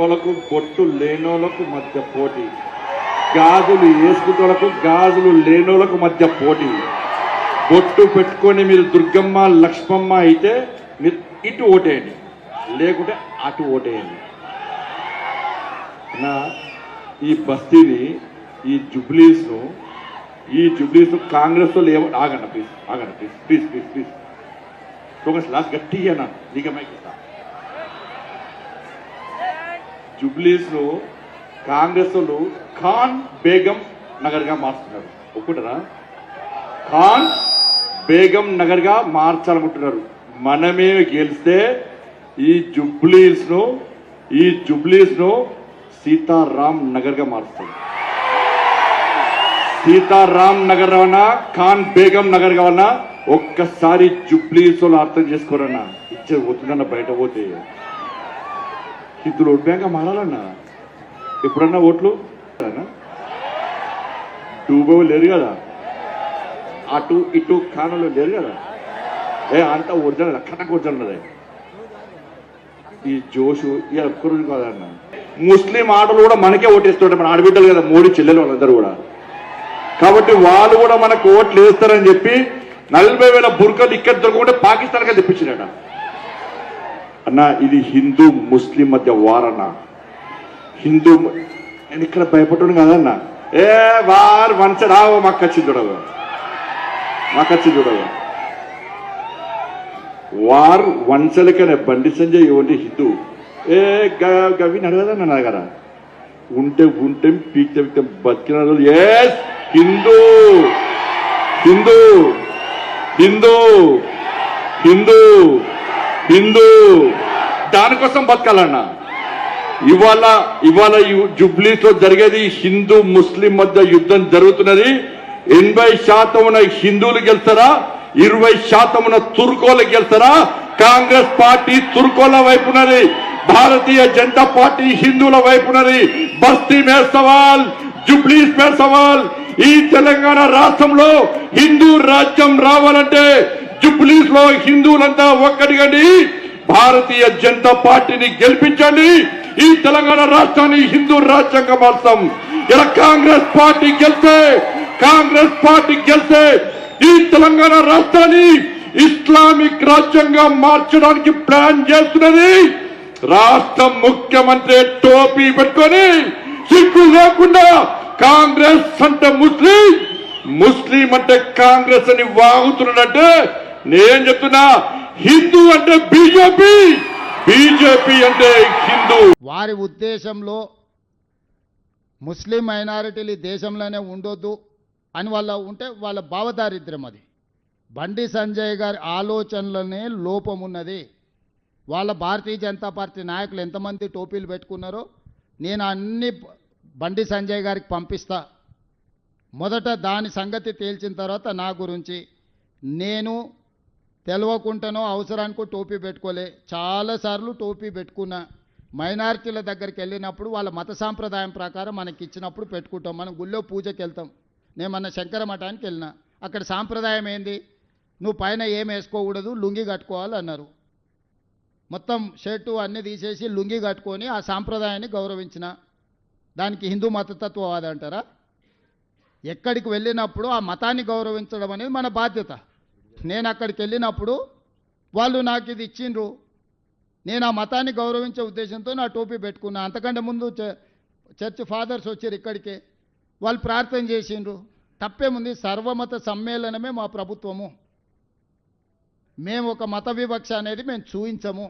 వాళ్ళకు బొట్టు లేనోళ్ళకు మధ్య పోటీ, గాజులు వేసుకున్నోళ్ళకు గాజులు లేనోళ్ళకు మధ్య పోటీ. బొట్టు పెట్టుకొని మీరు దుర్గమ్మ లక్ష్మమ్మ అయితే మీరు ఇటు ఓటేయండి, లేకుంటే అటు ఓటేయండి. నా ఈ బస్తీని ఈ జుబ్లీస్ కాంగ్రెస్ వాళ్ళు ఏమో ఆగండి ప్లీజ్ ఫోకస్ లాస్ట్ గట్టిగా నా నిగమైకి జుబ్లీస్ లో కాంగ్రెస్ వాళ్ళు ఖాన్ బేగం నగర్ గా మార్చుతున్నారు. ఒప్పుకుంటారా? ఖాన్ బేగం నగర్ గా మార్చాలనుకుంటున్నారు. మనమే గెలిస్తే ఈ జుబ్లీస్ ను సీతారాం నగర్ గా మారుస్తాం. సీతారాం నగర్ అన్నా ఖాన్ బేగం నగర్ కావన్నా ఒక్కసారి జుబ్లీస్ వాళ్ళు అర్థం చేసుకోరన్నా. ఇచ్చే పోతుందన్న బయట పోతే హిందువులు ఓట్ బ్యాంక్ మారాలన్నా. ఎప్పుడన్నా ఓట్లు డూబో లేరు కదా, అటు ఇటు ఖానాలో లేరు కదా. అంతా ఒరిజినల్ కనక ఒరిజినల్. ఈ జోషు ఇక ఒక్కరోజు కాదన్న. ముస్లిం ఆటలు కూడా మనకే ఓటేస్తుంటారు, మన ఆడబిడ్డలు కదా, మోడీ చెల్లెలు వాళ్ళందరూ కూడా. కాబట్టి వాళ్ళు కూడా మనకు ఓట్లు వేస్తారని చెప్పి 40,000 బుర్కలు ఇక్కడ దొరకకుండా పాకిస్తాన్గా తెప్పించినట అన్న. ఇది హిందూ ముస్లిం మధ్య వారన్న. నేను ఇక్కడ భయపడ్డాను కదన్నా. వారు మనసు రావు, మాకు వచ్చి చూడదు. వారు వంచలకనే బండి సంజయ్ ఓన్లీ హిందూ. గవి నడవదన్న నా దగ్గర ఉంటే పీక్తే బతికిన రోజు హిందూ హిందూ హిందూ హిందూ హిందూ దానికోసం బతకాలన్నా. ఇవాళ జుబ్లీస్ లో జరిగేది హిందూ ముస్లిం మధ్య యుద్ధం జరుగుతున్నది. 80% హిందువులు గెలుస్తారా, 20% తుర్కోలు గెలుస్తారా? కాంగ్రెస్ పార్టీ తుర్కోల వైపున్నది, భారతీయ జనతా పార్టీ హిందువుల వైపున్నది. బస్తీ మే సవాల్, జుబ్లీస్ మే సవాల్. ఈ తెలంగాణ రాష్ట్రంలో హిందూ రాజ్యం రావాలంటే జుబ్లీస్ లో హిందువులంతా ఒక్కటిగండి, భారతీయ జనతా పార్టీని గెలిపించండి. ఈ తెలంగాణ రాష్ట్రాన్ని హిందూ రాజ్యంగా మార్చాం. ఇలా కాంగ్రెస్ పార్టీ గెలిస్తే ఈ తెలంగాణ రాష్ట్రాన్ని ఇస్లామిక్ రాజ్యంగా మార్చడానికి ప్లాన్ చేస్తున్నది. రాష్ట్ర ముఖ్యమంత్రి టోపీ పెట్టుకొని సిగ్గు లేకుండా కాంగ్రెస్ అంటే ముస్లిం అంటే కాంగ్రెస్ అని వాగుతున్నాడంటే, నేను చెప్తున్నా హిందూ అంటే బీజేపీ అంటే హిందూ. వారి ఉద్దేశంలో ముస్లిం మైనారిటీలు ఈ దేశంలోనే ఉండొద్దు అని వాళ్ళ భావదారిద్ర్యం. అది బండి సంజయ్ గారి ఆలోచనలనే లోపం ఉన్నది. వాళ్ళ భారతీయ జనతా పార్టీ నాయకులు ఎంతమంది టోపీలు పెట్టుకున్నారో నేను అన్ని బండి సంజయ్ గారికి పంపిస్తా. మొదట దాని సంగతి తేల్చిన తర్వాత నా గురించి. నేను తెలవకుండానో అవసరానికో టోపీ పెట్టుకోలే, చాలాసార్లు టోపీ పెట్టుకున్నా. మైనారిటీల దగ్గరికి వెళ్ళినప్పుడు వాళ్ళ మత సాంప్రదాయం ప్రకారం మనకి ఇచ్చినప్పుడు పెట్టుకుంటాం. మనం గుళ్ళో పూజకి వెళ్తాం. నేను మన శంకర మఠానికి వెళ్ళినా, అక్కడ సాంప్రదాయం ఏంది, నువ్వు పైన ఏం వేసుకోకూడదు, లుంగి కట్టుకోవాలి అన్నారు. మొత్తం షర్టు అన్నీ తీసేసి లుంగి కట్టుకొని ఆ సాంప్రదాయాన్ని గౌరవించిన. దానికి హిందూ మతతత్వవాద అంటారా? ఎక్కడికి వెళ్ళినప్పుడు ఆ మతాన్ని గౌరవించడం అనేది మన బాధ్యత. నేను అక్కడికి వెళ్ళినప్పుడు వాళ్ళు నాకు ఇది ఇచ్చిండ్రు, నేను ఆ మతాన్ని గౌరవించే ఉద్దేశంతో నా టోపీ పెట్టుకున్నా. అంతకంటే ముందు చర్చ్ ఫాదర్స్ వచ్చారు ఇక్కడికే, వాళ్ళు ప్రార్థన చేసిండ్రు. తప్పేముంది? సర్వమత సమ్మేళనమే మా ప్రభుత్వము. మేము ఒక మత వివక్ష అనేది మేము చూపించము.